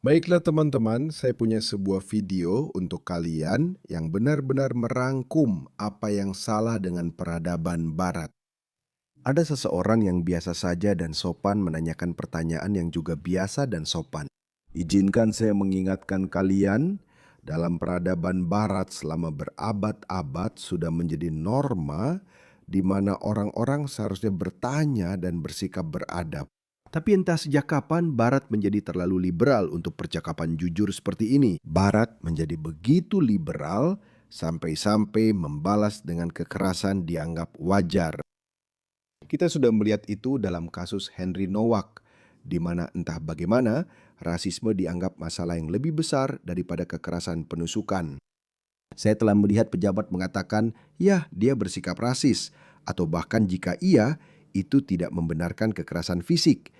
Baiklah teman-teman, saya punya sebuah video untuk kalian yang benar-benar merangkum apa yang salah dengan peradaban Barat. Ada seseorang yang biasa saja dan sopan menanyakan pertanyaan yang juga biasa dan sopan. Izinkan saya mengingatkan kalian, dalam peradaban Barat selama berabad-abad sudah menjadi norma di mana orang-orang seharusnya bertanya dan bersikap beradab. Tapi entah sejak kapan Barat menjadi terlalu liberal untuk percakapan jujur seperti ini. Barat menjadi begitu liberal sampai-sampai membalas dengan kekerasan dianggap wajar. Kita sudah melihat itu dalam kasus Henry Nowak, di mana entah bagaimana rasisme dianggap masalah yang lebih besar daripada kekerasan penusukan. Saya telah melihat pejabat mengatakan, ya dia bersikap rasis, atau bahkan jika iya, itu tidak membenarkan kekerasan fisik.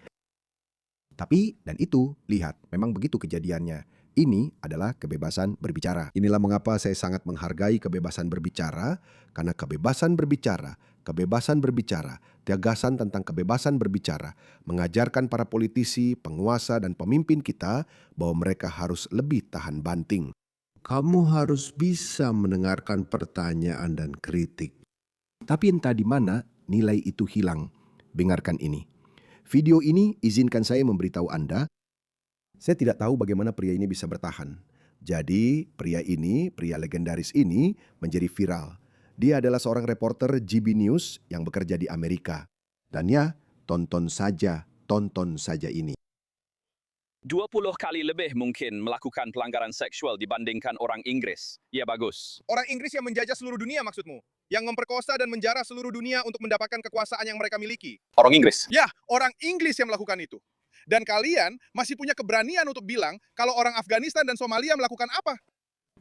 Tapi, dan itu, lihat, memang begitu kejadiannya. Ini adalah kebebasan berbicara. Inilah mengapa saya sangat menghargai kebebasan berbicara, karena kebebasan berbicara, gagasan tentang kebebasan berbicara, mengajarkan para politisi, penguasa, dan pemimpin kita bahwa mereka harus lebih tahan banting. Kamu harus bisa mendengarkan pertanyaan dan kritik. Tapi entah di mana nilai itu hilang. Dengarkan ini. Video ini izinkan saya memberitahu Anda, saya tidak tahu bagaimana pria ini bisa bertahan. Jadi pria legendaris ini menjadi viral. Dia adalah seorang reporter GB News yang bekerja di Amerika. Dan ya, tonton saja ini. 20 kali lebih mungkin melakukan pelanggaran seksual dibandingkan orang Inggris. Ya bagus. Orang Inggris yang menjajah seluruh dunia maksudmu? Yang memperkosa dan menjara seluruh dunia untuk mendapatkan kekuasaan yang mereka miliki? Orang Inggris. Ya, orang Inggris yang melakukan itu. Dan kalian masih punya keberanian untuk bilang kalau orang Afghanistan dan Somalia melakukan apa?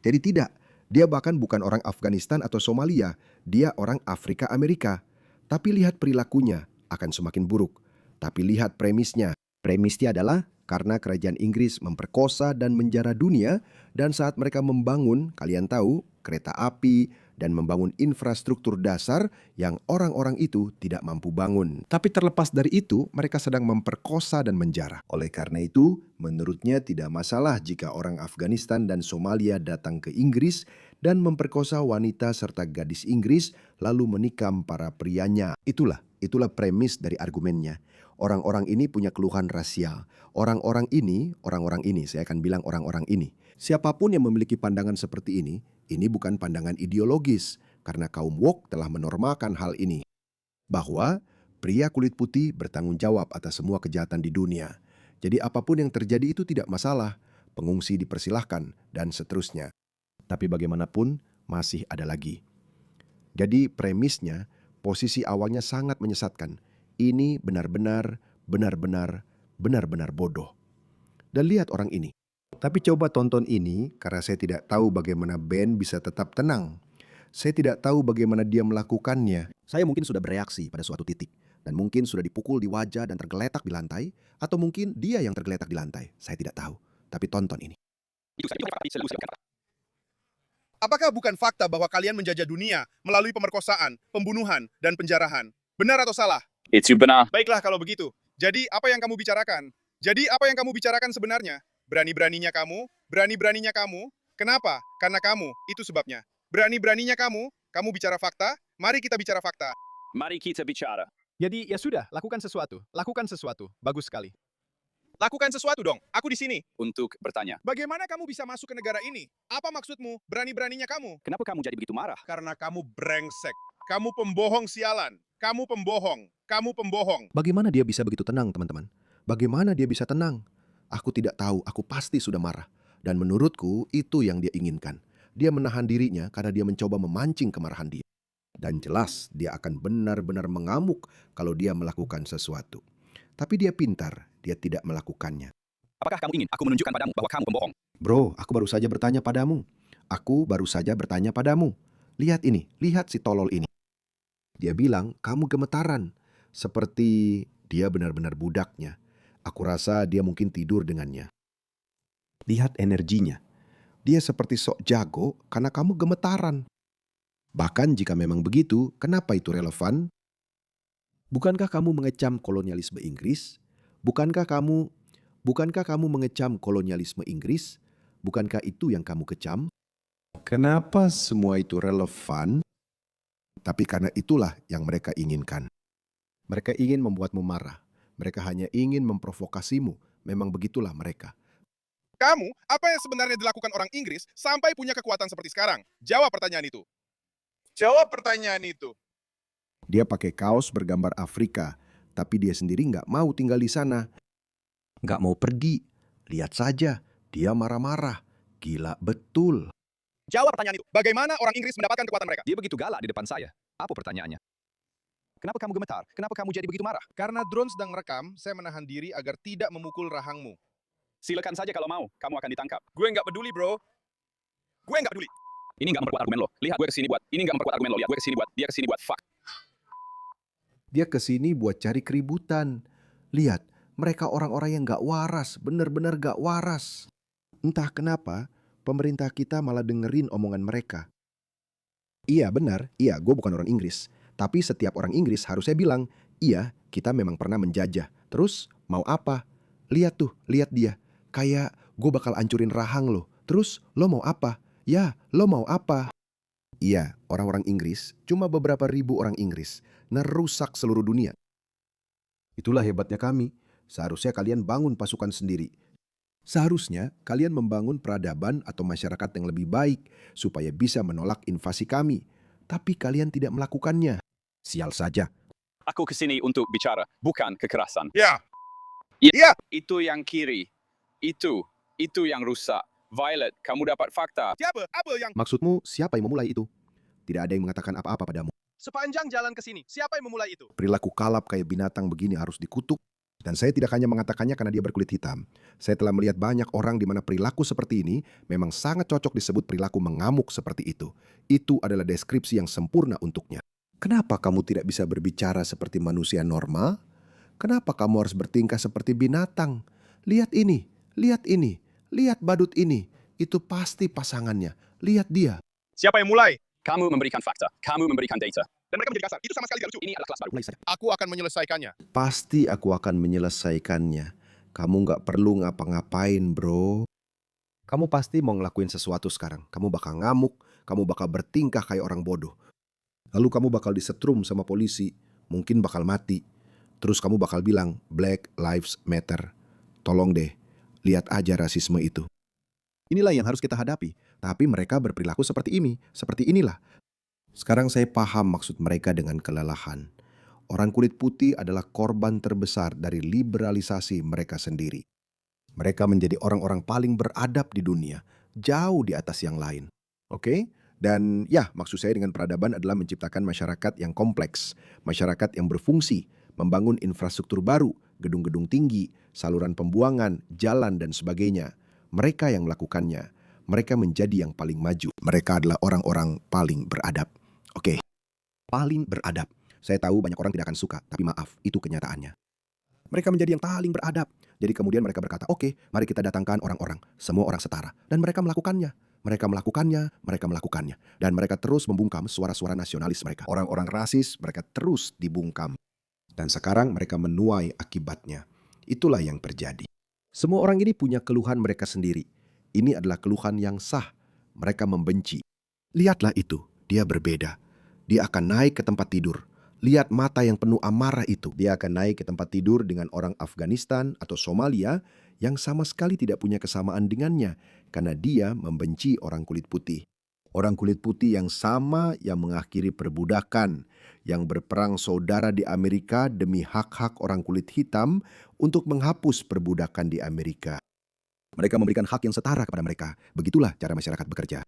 Jadi tidak, dia bahkan bukan orang Afghanistan atau Somalia, dia orang Afrika Amerika. Tapi lihat perilakunya akan semakin buruk. Tapi lihat premisnya. Premisnya adalah karena kerajaan Inggris memperkosa dan menjara dunia, dan saat mereka membangun, kalian tahu, kereta api, dan membangun infrastruktur dasar yang orang-orang itu tidak mampu bangun. Tapi terlepas dari itu, mereka sedang memperkosa dan menjara. Oleh karena itu, menurutnya tidak masalah jika orang Afghanistan dan Somalia datang ke Inggris dan memperkosa wanita serta gadis Inggris lalu menikam para prianya. Itulah premis dari argumennya. Orang-orang ini punya keluhan rasial. Orang-orang ini, saya akan bilang orang-orang ini. Siapapun yang memiliki pandangan seperti ini bukan pandangan ideologis, karena kaum woke telah menormalkan hal ini. Bahwa pria kulit putih bertanggung jawab atas semua kejahatan di dunia. Jadi apapun yang terjadi itu tidak masalah, pengungsi dipersilahkan, dan seterusnya. Tapi bagaimanapun, masih ada lagi. Jadi premisnya, posisi awalnya sangat menyesatkan. Ini benar-benar bodoh. Dan lihat orang ini. Tapi coba tonton ini karena saya tidak tahu bagaimana Ben bisa tetap tenang. Saya tidak tahu bagaimana dia melakukannya. Saya mungkin sudah bereaksi pada suatu titik. Dan mungkin sudah dipukul di wajah dan tergeletak di lantai. Atau mungkin dia yang tergeletak di lantai. Saya tidak tahu. Tapi tonton ini. Apakah bukan fakta bahwa kalian menjajah dunia melalui pemerkosaan, pembunuhan, dan penjarahan? Benar atau salah? Itu benar. Baiklah kalau begitu. Jadi apa yang kamu bicarakan sebenarnya? Berani-beraninya kamu. Kenapa? Karena kamu, itu sebabnya. Berani-beraninya kamu bicara fakta, mari kita bicara fakta. Mari kita bicara. Jadi ya sudah, lakukan sesuatu. Bagus sekali. Lakukan sesuatu dong, aku di sini. Untuk bertanya. Bagaimana kamu bisa masuk ke negara ini? Apa maksudmu, berani-beraninya kamu? Kenapa kamu jadi begitu marah? Karena kamu brengsek. Kamu pembohong sialan. Kamu pembohong. Bagaimana dia bisa begitu tenang, teman-teman? Bagaimana dia bisa tenang? Aku tidak tahu, aku pasti sudah marah. Dan menurutku, itu yang dia inginkan. Dia menahan dirinya karena dia mencoba memancing kemarahan dia. Dan jelas, dia akan benar-benar mengamuk kalau dia melakukan sesuatu. Tapi dia pintar, dia tidak melakukannya. Apakah kamu ingin aku menunjukkan padamu bahwa kamu pembohong? Bro, aku baru saja bertanya padamu. Lihat ini, lihat si tolol ini. Dia bilang, kamu gemetaran. Seperti dia benar-benar budaknya. Aku rasa dia mungkin tidur dengannya. Lihat energinya. Dia seperti sok jago karena kamu gemetaran. Bahkan jika memang begitu, kenapa itu relevan? Bukankah kamu mengecam kolonialisme Inggris? Bukankah Bukankah kamu mengecam kolonialisme Inggris? Bukankah itu yang kamu kecam? Kenapa semua itu relevan? Tapi karena itulah yang mereka inginkan. Mereka ingin membuatmu marah. Mereka hanya ingin memprovokasimu. Memang begitulah mereka. Kamu, apa yang sebenarnya dilakukan orang Inggris sampai punya kekuatan seperti sekarang? Jawab pertanyaan itu. Jawab pertanyaan itu. Dia pakai kaos bergambar Afrika, tapi dia sendiri nggak mau tinggal di sana. Nggak mau pergi. Lihat saja, dia marah-marah. Gila betul. Jawab pertanyaan itu. Bagaimana orang Inggris mendapatkan kekuatan mereka? Dia begitu galak di depan saya. Apa pertanyaannya? Kenapa kamu gemetar? Kenapa kamu jadi begitu marah? Karena drone sedang merekam, saya menahan diri agar tidak memukul rahangmu. Silakan saja kalau mau, kamu akan ditangkap. Gue nggak peduli, bro. Gue nggak peduli. Ini nggak memperkuat argumen lo. Lihat, gue kesini buat. Ini nggak memperkuat argumen lo. Lihat, gue kesini buat. Dia kesini buat. Fuck. Dia kesini buat cari keributan. Lihat, mereka orang-orang yang gak waras, benar-benar gak waras. Entah kenapa, pemerintah kita malah dengerin omongan mereka. Iya benar, iya gue bukan orang Inggris. Tapi setiap orang Inggris harusnya bilang, iya kita memang pernah menjajah. Terus mau apa? Lihat tuh, lihat dia. Kayak gue bakal ancurin rahang lo. Terus lo mau apa? Ya, lo mau apa? Iya, orang-orang Inggris, cuma beberapa ribu orang Inggris, nerusak seluruh dunia. Itulah hebatnya kami. Seharusnya kalian bangun pasukan sendiri. Seharusnya kalian membangun peradaban atau masyarakat yang lebih baik supaya bisa menolak invasi kami. Tapi kalian tidak melakukannya. Sial saja. Aku kesini untuk bicara, bukan kekerasan. Ya. Iya. Itu yang kiri. Itu yang rusak. Violet, kamu dapat fakta. Siapa? Apa yang... Maksudmu siapa yang memulai itu? Tidak ada yang mengatakan apa-apa padamu. Sepanjang jalan ke sini, siapa yang memulai itu? Perilaku kalap kayak binatang begini harus dikutuk. Dan saya tidak hanya mengatakannya karena dia berkulit hitam. Saya telah melihat banyak orang di mana perilaku seperti ini memang sangat cocok disebut perilaku mengamuk seperti itu. Itu adalah deskripsi yang sempurna untuknya. Kenapa kamu tidak bisa berbicara seperti manusia normal? Kenapa kamu harus bertingkah seperti binatang? Lihat ini, lihat ini, lihat badut ini. Itu pasti pasangannya. Lihat dia. Siapa yang mulai? Kamu memberikan fakta. Kamu memberikan data. Dan mereka menjadi kasar. Itu sama sekali tidak lucu. Ini adalah kelas baru. Mulai saja. Aku akan menyelesaikannya. Pasti aku akan menyelesaikannya. Kamu nggak perlu ngapa-ngapain, bro. Kamu pasti mau ngelakuin sesuatu sekarang. Kamu bakal ngamuk, kamu bakal bertingkah kayak orang bodoh. Lalu kamu bakal disetrum sama polisi, mungkin bakal mati. Terus kamu bakal bilang, Black Lives Matter. Tolong deh, lihat aja rasisme itu. Inilah yang harus kita hadapi. Tapi mereka berperilaku seperti ini, seperti inilah. Sekarang saya paham maksud mereka dengan kelelahan. Orang kulit putih adalah korban terbesar dari liberalisasi mereka sendiri. Mereka menjadi orang-orang paling beradab di dunia, jauh di atas yang lain. Oke? Dan ya, maksud saya dengan peradaban adalah menciptakan masyarakat yang kompleks, masyarakat yang berfungsi, membangun infrastruktur baru, gedung-gedung tinggi, saluran pembuangan, jalan, dan sebagainya. Mereka yang melakukannya, mereka menjadi yang paling maju. Mereka adalah orang-orang paling beradab. Oke, paling beradab. Saya tahu banyak orang tidak akan suka, tapi maaf, itu kenyataannya. Mereka menjadi yang paling beradab. Jadi kemudian mereka berkata, oke, mari kita datangkan orang-orang, semua orang setara. Dan mereka melakukannya. Mereka melakukannya, mereka melakukannya. Dan mereka terus membungkam suara-suara nasionalis mereka. Orang-orang rasis, mereka terus dibungkam. Dan sekarang mereka menuai akibatnya. Itulah yang terjadi. Semua orang ini punya keluhan mereka sendiri. Ini adalah keluhan yang sah. Mereka membenci. Lihatlah itu, dia berbeda. Dia akan naik ke tempat tidur. Lihat mata yang penuh amarah itu. Dia akan naik ke tempat tidur dengan orang Afghanistan atau Somalia yang sama sekali tidak punya kesamaan dengannya karena dia membenci orang kulit putih. Orang kulit putih yang sama yang mengakhiri perbudakan, yang berperang saudara di Amerika demi hak-hak orang kulit hitam untuk menghapus perbudakan di Amerika. Mereka memberikan hak yang setara kepada mereka. Begitulah cara masyarakat bekerja.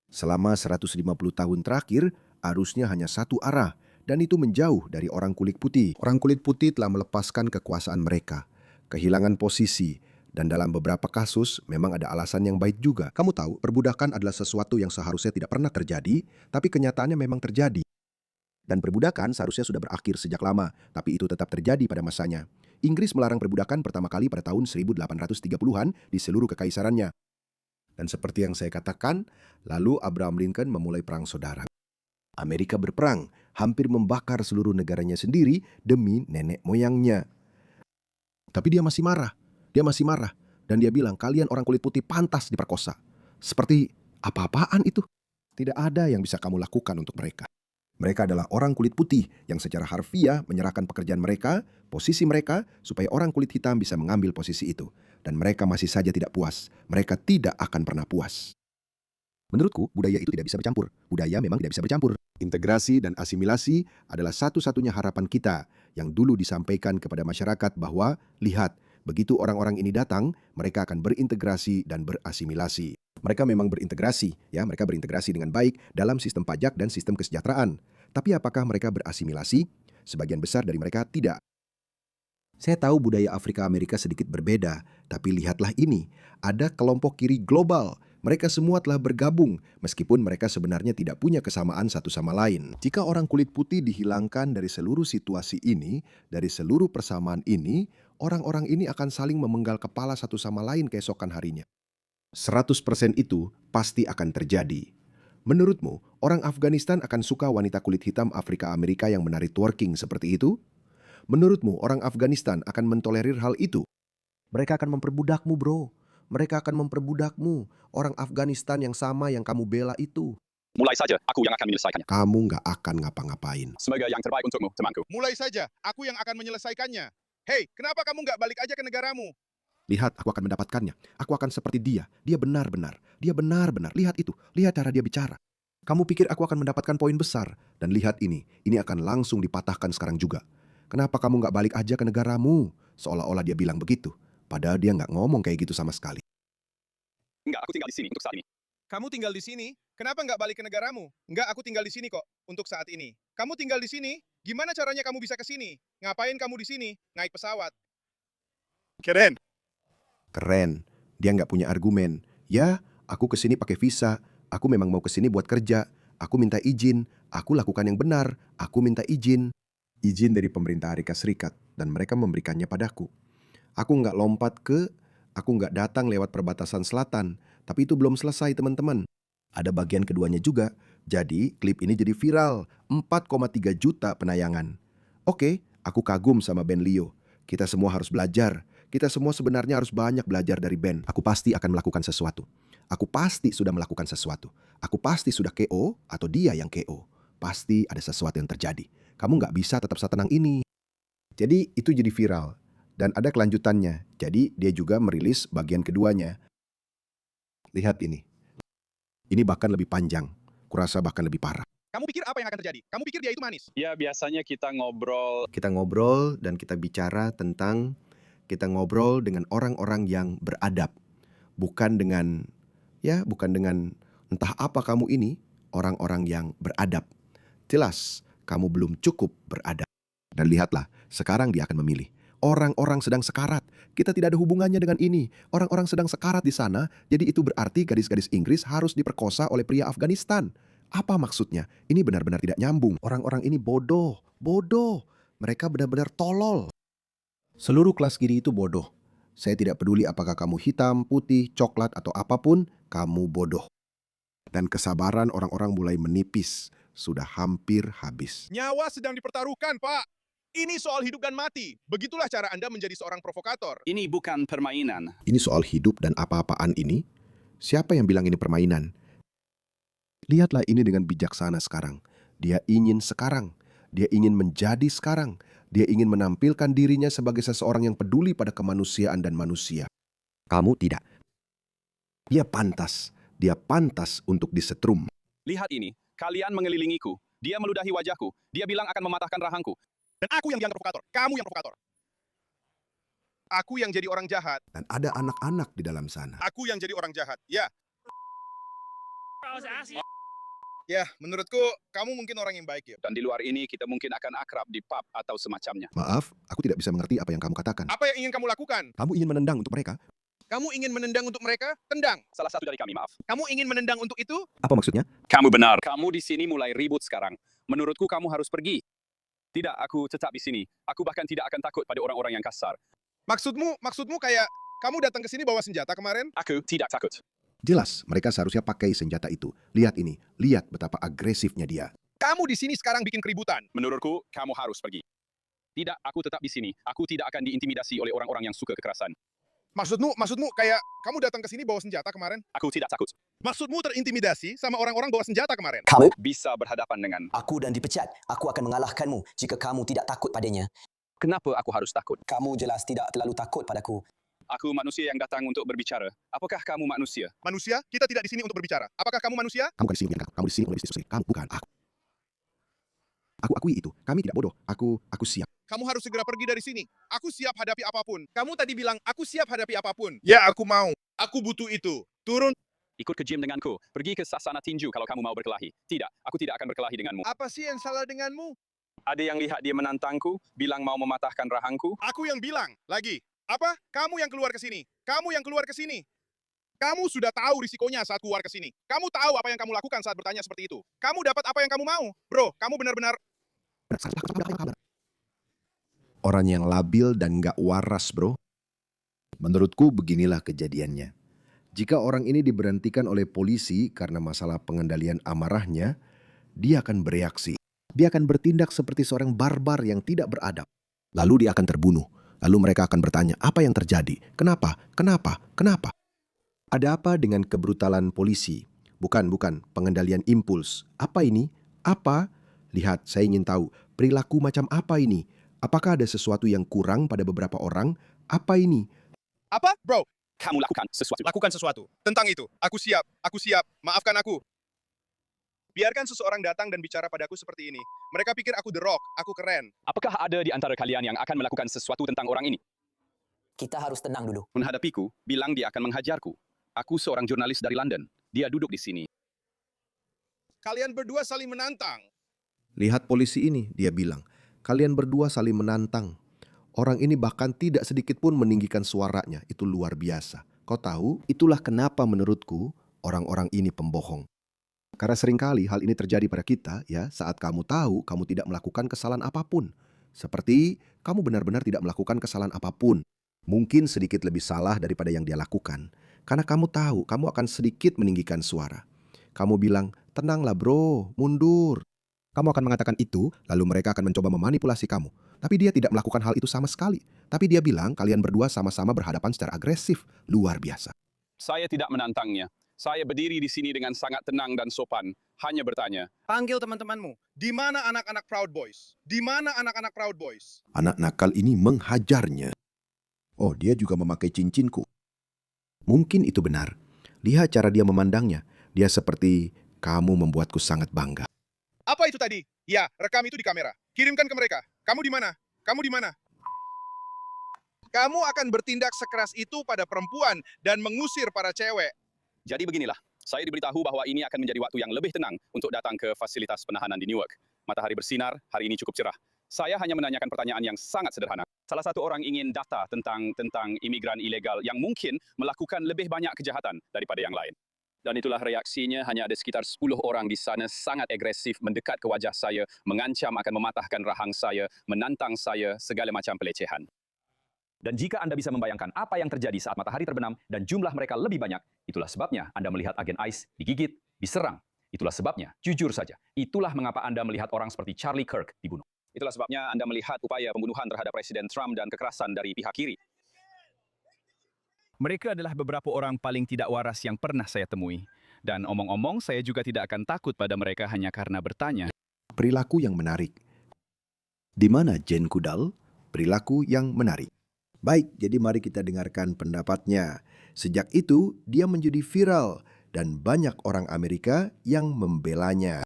Selama 150 tahun terakhir, arusnya hanya satu arah, dan itu menjauh dari orang kulit putih. Orang kulit putih telah melepaskan kekuasaan mereka, kehilangan posisi, dan dalam beberapa kasus memang ada alasan yang baik juga. Kamu tahu, perbudakan adalah sesuatu yang seharusnya tidak pernah terjadi, tapi kenyataannya memang terjadi. Dan perbudakan seharusnya sudah berakhir sejak lama, tapi itu tetap terjadi pada masanya. Inggris melarang perbudakan pertama kali pada tahun 1830-an di seluruh kekaisarannya. Dan seperti yang saya katakan, lalu Abraham Lincoln memulai perang saudara. Amerika berperang, hampir membakar seluruh negaranya sendiri demi nenek moyangnya. Tapi dia masih marah. Dia masih marah. Dan dia bilang, kalian orang kulit putih pantas diperkosa. Seperti apa-apaan itu? Tidak ada yang bisa kamu lakukan untuk mereka. Mereka adalah orang kulit putih yang secara harfiah menyerahkan pekerjaan mereka, posisi mereka, supaya orang kulit hitam bisa mengambil posisi itu. Dan mereka masih saja tidak puas. Mereka tidak akan pernah puas. Menurutku, budaya itu tidak bisa bercampur. Budaya memang tidak bisa bercampur. Integrasi dan asimilasi adalah satu-satunya harapan kita yang dulu disampaikan kepada masyarakat bahwa, lihat, begitu orang-orang ini datang, mereka akan berintegrasi dan berasimilasi. Mereka memang berintegrasi, ya, mereka berintegrasi dengan baik dalam sistem pajak dan sistem kesejahteraan. Tapi apakah mereka berasimilasi? Sebagian besar dari mereka tidak. Saya tahu budaya Afrika Amerika sedikit berbeda, tapi lihatlah ini, ada kelompok kiri global. Mereka semua telah bergabung, meskipun mereka sebenarnya tidak punya kesamaan satu sama lain. Jika orang kulit putih dihilangkan dari seluruh situasi ini, dari seluruh persamaan ini, orang-orang ini akan saling memenggal kepala satu sama lain keesokan harinya. 100% itu pasti akan terjadi. Menurutmu, orang Afghanistan akan suka wanita kulit hitam Afrika Amerika yang menari twerking seperti itu? Menurutmu, orang Afghanistan akan mentolerir hal itu? Mereka akan memperbudakmu, bro. Mereka akan memperbudakmu. Orang Afghanistan yang sama yang kamu bela itu. Mulai saja, aku yang akan menyelesaikannya. Kamu nggak akan ngapa-ngapain. Semoga yang terbaik untukmu, temanku. Mulai saja, aku yang akan menyelesaikannya. Hei, kenapa kamu nggak balik aja ke negaramu? Lihat, aku akan mendapatkannya. Aku akan seperti dia. Dia benar-benar. Dia benar-benar. Lihat itu. Lihat cara dia bicara. Kamu pikir aku akan mendapatkan poin besar? Dan lihat ini. Ini akan langsung dipatahkan sekarang juga. Kenapa kamu nggak balik aja ke negaramu? Seolah-olah dia bilang begitu. Padahal dia nggak ngomong kayak gitu sama sekali. Enggak, aku tinggal di sini untuk saat ini. Kamu tinggal di sini? Kenapa nggak balik ke negaramu? Nggak, aku tinggal di sini kok, untuk saat ini. Kamu tinggal di sini? Gimana caranya kamu bisa ke sini? Ngapain kamu di sini? Naik pesawat. Keren. Keren. Dia nggak punya argumen. Ya, aku kesini pakai visa. Aku memang mau kesini buat kerja. Aku minta izin. Aku lakukan yang benar. Aku minta izin. Izin dari pemerintah Amerika Serikat. Dan mereka memberikannya padaku. Aku nggak lompat ke... Aku nggak datang lewat perbatasan selatan. Tapi itu belum selesai, teman-teman. Ada bagian keduanya juga. Jadi, klip ini jadi viral. 4,3 juta penayangan. Oke, aku kagum sama Ben Leo. Kita semua harus belajar. Kita semua sebenarnya harus banyak belajar dari Ben. Aku pasti akan melakukan sesuatu. Aku pasti sudah melakukan sesuatu. Aku pasti sudah KO atau dia yang KO. Pasti ada sesuatu yang terjadi. Kamu nggak bisa tetap setenang ini. Jadi, itu jadi viral. Dan ada kelanjutannya. Jadi, dia juga merilis bagian keduanya. Lihat ini. Ini bahkan lebih panjang. Kurasa bahkan lebih parah. Kamu pikir apa yang akan terjadi? Kamu pikir dia itu manis? Ya, biasanya kita ngobrol. Kita ngobrol dan kita bicara tentang... Kita ngobrol dengan orang-orang yang beradab. Bukan dengan... Ya, bukan dengan entah apa kamu ini. Orang-orang yang beradab. Jelas, kamu belum cukup beradab. Dan lihatlah, sekarang dia akan memilih. Orang-orang sedang sekarat. Kita tidak ada hubungannya dengan ini. Orang-orang sedang sekarat di sana, jadi itu berarti gadis-gadis Inggris harus diperkosa oleh pria Afghanistan. Apa maksudnya? Ini benar-benar tidak nyambung. Orang-orang ini bodoh. Bodoh. Mereka benar-benar tolol. Seluruh kelas kiri itu bodoh. Saya tidak peduli apakah kamu hitam, putih, coklat, atau apapun, kamu bodoh. Dan kesabaran orang-orang mulai menipis. Sudah hampir habis. Nyawa sedang dipertaruhkan, Pak. Ini soal hidup dan mati. Begitulah cara Anda menjadi seorang provokator. Ini bukan permainan. Ini soal hidup dan apa-apaan ini? Siapa yang bilang ini permainan? Lihatlah ini dengan bijaksana sekarang. Dia ingin sekarang. Dia ingin menjadi sekarang. Dia ingin menampilkan dirinya sebagai seseorang yang peduli pada kemanusiaan dan manusia. Kamu tidak. Dia pantas. Dia pantas untuk disetrum. Lihat ini, kalian mengelilingiku. Dia meludahi wajahku. Dia bilang akan mematahkan rahangku. Dan aku yang dianggap provokator. Kamu yang provokator. Aku yang jadi orang jahat. Dan ada anak-anak di dalam sana. Aku yang jadi orang jahat. Ya. Ya, menurutku kamu mungkin orang yang baik ya. Dan di luar ini kita mungkin akan akrab di pub atau semacamnya. Maaf, aku tidak bisa mengerti apa yang kamu katakan. Apa yang ingin kamu lakukan? Kamu ingin menendang untuk mereka? Kamu ingin menendang untuk mereka? Tendang. Salah satu dari kami, maaf. Kamu ingin menendang untuk itu? Apa maksudnya? Kamu benar. Kamu di sini mulai ribut sekarang. Menurutku kamu harus pergi. Tidak, aku tetap di sini. Aku bahkan tidak akan takut pada orang-orang yang kasar. Maksudmu kayak kamu datang ke sini bawa senjata kemarin? Aku tidak takut. Jelas, mereka seharusnya pakai senjata itu. Lihat ini, lihat betapa agresifnya dia. Kamu di sini sekarang bikin keributan. Menurutku, kamu harus pergi. Tidak, aku tetap di sini. Aku tidak akan diintimidasi oleh orang-orang yang suka kekerasan. Maksudmu kayak kamu datang ke sini bawa senjata kemarin? Aku tidak takut. Maksudmu terintimidasi sama orang-orang bawa senjata kemarin? Kamu, Bisa berhadapan dengan... aku dan dipecat. Aku akan mengalahkanmu jika kamu tidak takut padanya. Kenapa aku harus takut? Kamu jelas tidak terlalu takut padaku. Aku manusia yang datang untuk berbicara. Apakah kamu manusia? Manusia? Kita tidak di sini untuk berbicara. Apakah kamu manusia? Kamu bukan di sini, kamu di sini untuk berdiskusi. Kamu bukan aku. Aku akui itu. Kami tidak bodoh. Aku siap. Kamu harus segera pergi dari sini. Aku siap hadapi apapun. Kamu tadi bilang, aku siap hadapi apapun. Ya, aku mau. Aku butuh itu. Turun. Ikut ke gym denganku. Pergi ke sasana tinju kalau kamu mau berkelahi. Tidak, aku tidak akan berkelahi denganmu. Apa sih yang salah denganmu? Ada yang lihat dia menantangku, bilang mau mematahkan rahangku. Aku yang bilang. Lagi. Apa? Kamu yang keluar ke sini. Kamu yang keluar ke sini. Kamu sudah tahu risikonya saat keluar ke sini. Kamu tahu apa yang kamu lakukan saat bertanya seperti itu. Kamu dapat apa yang kamu mau. Bro, kamu benar-benar... Orang yang labil dan gak waras, bro. Menurutku beginilah kejadiannya. Jika orang ini diberhentikan oleh polisi karena masalah pengendalian amarahnya, dia akan bereaksi. Dia akan bertindak seperti seorang barbar yang tidak beradab. Lalu dia akan terbunuh. Lalu mereka akan bertanya, apa yang terjadi? Kenapa? Kenapa? Kenapa? Ada apa dengan kebrutalan polisi? Bukan, pengendalian impuls. Apa ini? Apa? Lihat, saya ingin tahu, perilaku macam apa ini? Apakah ada sesuatu yang kurang pada beberapa orang? Apa ini? Apa? Bro, Kamu lakukan sesuatu. lakukan sesuatu. Tentang itu. Aku siap. Aku siap. Maafkan aku. Biarkan seseorang datang dan bicara padaku seperti ini. Mereka pikir aku The Rock. Aku keren. Apakah ada di antara kalian yang akan melakukan sesuatu tentang orang ini? Kita harus tenang dulu. Menghadapiku, bilang dia akan menghajarku. Aku seorang jurnalis dari London. Dia duduk di sini. Kalian berdua saling menantang. Lihat polisi ini, dia bilang. Kalian berdua saling menantang. Orang ini bahkan tidak sedikit pun meninggikan suaranya. Itu luar biasa. Kau tahu, itulah kenapa menurutku orang-orang ini pembohong. Karena seringkali hal ini terjadi pada kita, ya, saat kamu tahu kamu tidak melakukan kesalahan apapun. Seperti kamu benar-benar tidak melakukan kesalahan apapun. Mungkin sedikit lebih salah daripada yang dia lakukan. Karena kamu tahu kamu akan sedikit meninggikan suara. Kamu bilang, tenanglah bro, mundur. Kamu akan mengatakan itu, lalu mereka akan mencoba memanipulasi kamu. Tapi dia tidak melakukan hal itu sama sekali. Tapi dia bilang kalian berdua sama-sama berhadapan secara agresif. Luar biasa. Saya tidak menantangnya. Saya berdiri di sini dengan sangat tenang dan sopan. Hanya bertanya, Panggil teman-temanmu. Di mana anak-anak Proud Boys? Di mana anak-anak Proud Boys? Anak nakal ini menghajarnya. Oh, dia juga memakai cincinku. Mungkin itu benar. Lihat cara dia memandangnya. Dia seperti, kamu membuatku sangat bangga. Apa itu tadi? Ya, rekam itu di kamera. Kirimkan ke mereka. Kamu di mana? Kamu di mana? Kamu akan bertindak sekeras itu pada perempuan dan mengusir para cewek. jadi beginilah. Saya diberitahu bahwa ini akan menjadi waktu yang lebih tenang untuk datang ke fasilitas penahanan di Newark. Matahari bersinar, hari ini cukup cerah. Saya hanya menanyakan pertanyaan yang sangat sederhana. Salah satu orang ingin data tentang imigran ilegal yang mungkin melakukan lebih banyak kejahatan daripada yang lain. Dan itulah reaksinya, hanya ada sekitar 10 orang di sana sangat agresif mendekat ke wajah saya, mengancam akan mematahkan rahang saya, menantang saya, segala macam pelecehan. Dan jika Anda bisa membayangkan apa yang terjadi saat matahari terbenam dan jumlah mereka lebih banyak, itulah sebabnya Anda melihat agen ICE digigit, diserang. Itulah sebabnya, jujur saja, itulah mengapa Anda melihat orang seperti Charlie Kirk dibunuh. Itulah sebabnya Anda melihat upaya pembunuhan terhadap Presiden Trump dan kekerasan dari pihak kiri. Mereka adalah beberapa orang paling tidak waras yang pernah saya temui. Dan omong-omong, saya juga tidak akan takut pada mereka hanya karena bertanya. Perilaku yang menarik. Di mana Jane Goodall? Perilaku yang menarik. Baik, jadi mari kita dengarkan pendapatnya. Sejak itu, dia menjadi viral dan banyak orang Amerika yang membelanya.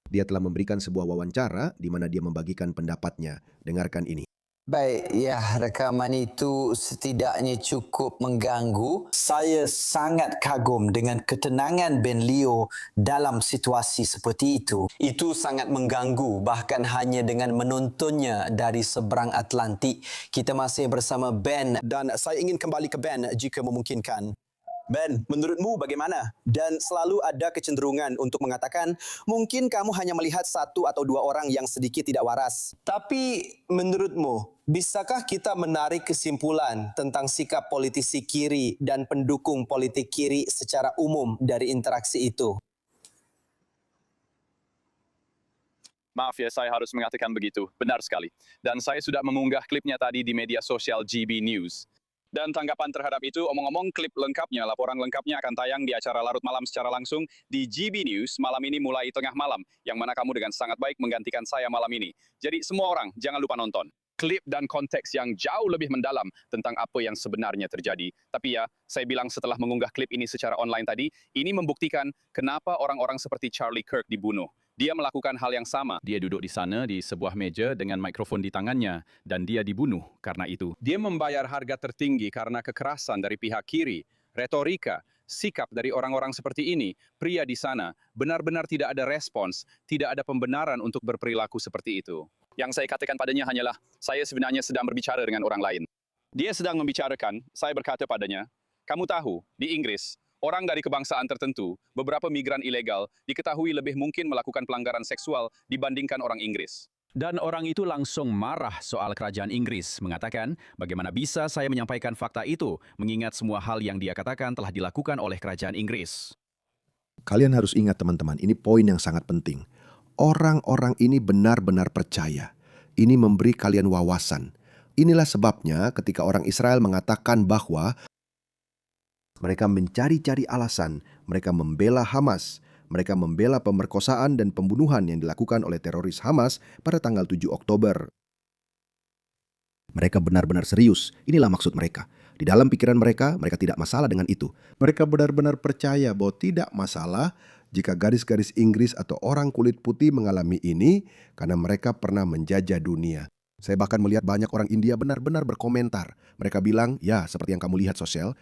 Dia telah memberikan sebuah wawancara di mana dia membagikan pendapatnya. Dengarkan ini. Baik, ya, rekaman itu setidaknya cukup mengganggu. Saya sangat kagum dengan ketenangan Ben Leo dalam situasi seperti itu. Itu sangat mengganggu, bahkan hanya dengan menontonnya dari seberang Atlantik. Kita masih bersama Ben dan saya ingin kembali ke Ben jika memungkinkan. Ben, menurutmu bagaimana? Dan selalu ada kecenderungan untuk mengatakan, mungkin kamu hanya melihat satu atau dua orang yang sedikit tidak waras. Tapi menurutmu, bisakah kita menarik kesimpulan tentang sikap politisi kiri dan pendukung politik kiri secara umum dari interaksi itu? Maaf ya, saya harus mengatakan begitu. Benar sekali. Dan saya sudah mengunggah klipnya tadi di media sosial GB News. Dan tanggapan terhadap itu, omong-omong klip lengkapnya, laporan lengkapnya akan tayang di acara Larut Malam secara langsung di GB News malam ini mulai tengah malam, yang mana kamu dengan sangat baik menggantikan saya malam ini. Jadi semua orang, jangan lupa nonton. Klip dan konteks yang jauh lebih mendalam tentang apa yang sebenarnya terjadi. Tapi ya, saya bilang setelah mengunggah klip ini secara online tadi, ini membuktikan kenapa orang-orang seperti Charlie Kirk dibunuh. Dia melakukan hal yang sama. Dia duduk di sana di sebuah meja dengan mikrofon di tangannya dan dia dibunuh karena itu. Dia membayar harga tertinggi karena kekerasan dari pihak kiri, retorika, sikap dari orang-orang seperti ini. Pria di sana benar-benar tidak ada respons, tidak ada pembenaran untuk berperilaku seperti itu. Yang saya katakan padanya hanyalah, saya sebenarnya sedang berbicara dengan orang lain. Dia sedang membicarakan, saya berkata padanya, kamu tahu, di Inggris, orang dari kebangsaan tertentu, beberapa migran ilegal, diketahui lebih mungkin melakukan pelanggaran seksual dibandingkan orang Inggris. Dan orang itu langsung marah soal kerajaan Inggris, mengatakan bagaimana bisa saya menyampaikan fakta itu, mengingat semua hal yang dia katakan telah dilakukan oleh kerajaan Inggris. Kalian harus ingat teman-teman, ini poin yang sangat penting. Orang-orang ini benar-benar percaya. Ini memberi kalian wawasan. Inilah sebabnya ketika orang Israel mengatakan bahwa mereka mencari-cari alasan, mereka membela Hamas, mereka membela pemerkosaan dan pembunuhan yang dilakukan oleh teroris Hamas pada tanggal 7 Oktober. Mereka benar-benar serius, inilah maksud mereka. Di dalam pikiran mereka, mereka tidak masalah dengan itu. Mereka benar-benar percaya bahwa tidak masalah jika garis-garis Inggris atau orang kulit putih mengalami ini karena mereka pernah menjajah dunia. Saya bahkan melihat banyak orang India benar-benar berkomentar. Mereka bilang, ya seperti yang kamu lihat sosial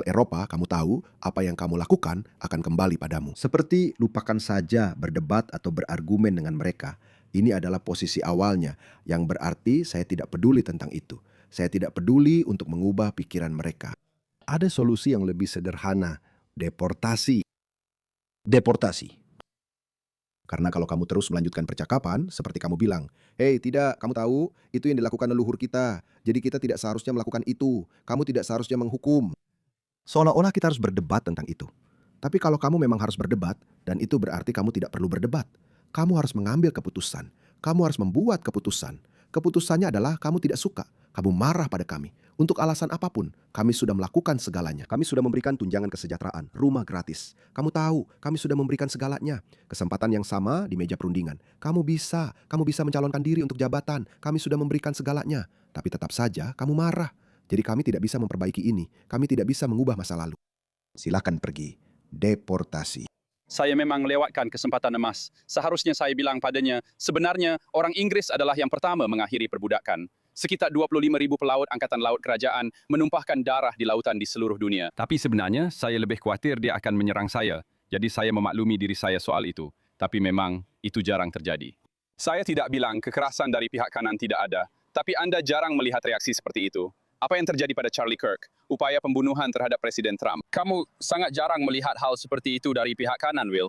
Eropa, kamu tahu apa yang kamu lakukan akan kembali padamu. Seperti lupakan saja berdebat atau berargumen dengan mereka. Ini adalah posisi awalnya, yang berarti saya tidak peduli tentang itu. Saya tidak peduli untuk mengubah pikiran mereka. Ada solusi yang lebih sederhana, deportasi. Deportasi. Karena kalau kamu terus melanjutkan percakapan, seperti kamu bilang, hei tidak, kamu tahu, itu yang dilakukan leluhur kita. Jadi kita tidak seharusnya melakukan itu. Kamu tidak seharusnya menghukum. Seolah-olah kita harus berdebat tentang itu. Tapi kalau kamu memang harus berdebat, dan itu berarti kamu tidak perlu berdebat. Kamu harus mengambil keputusan. Kamu harus membuat keputusan. Keputusannya adalah kamu tidak suka. Kamu marah pada kami. Untuk alasan apapun, kami sudah melakukan segalanya. Kami sudah memberikan tunjangan kesejahteraan, rumah gratis. Kamu tahu, kami sudah memberikan segalanya. Kesempatan yang sama di meja perundingan. Kamu bisa mencalonkan diri untuk jabatan. Kami sudah memberikan segalanya. Tapi tetap saja kamu marah. Jadi kami tidak bisa memperbaiki ini. Kami tidak bisa mengubah masa lalu. Silakan pergi. Deportasi. Saya memang lewatkan kesempatan emas. Seharusnya saya bilang padanya, sebenarnya orang Inggris adalah yang pertama mengakhiri perbudakan. Sekitar 25.000 pelaut Angkatan Laut Kerajaan menumpahkan darah di lautan di seluruh dunia. Tapi sebenarnya saya lebih khawatir dia akan menyerang saya. Jadi saya memaklumi diri saya soal itu. Tapi memang itu jarang terjadi. Saya tidak bilang kekerasan dari pihak kanan tidak ada. Tapi Anda jarang melihat reaksi seperti itu. Apa yang terjadi pada Charlie Kirk? Upaya pembunuhan terhadap Presiden Trump. Kamu sangat jarang melihat hal seperti itu dari pihak kanan, Will.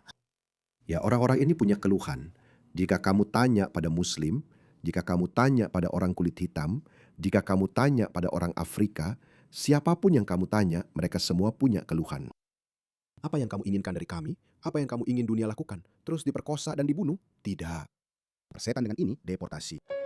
Ya, orang-orang ini punya keluhan. Jika kamu tanya pada Muslim, jika kamu tanya pada orang kulit hitam, jika kamu tanya pada orang Afrika, siapapun yang kamu tanya, mereka semua punya keluhan. Apa yang kamu inginkan dari kami? Apa yang kamu ingin dunia lakukan? Terus diperkosa dan dibunuh? Tidak. Persetan dengan ini, deportasi.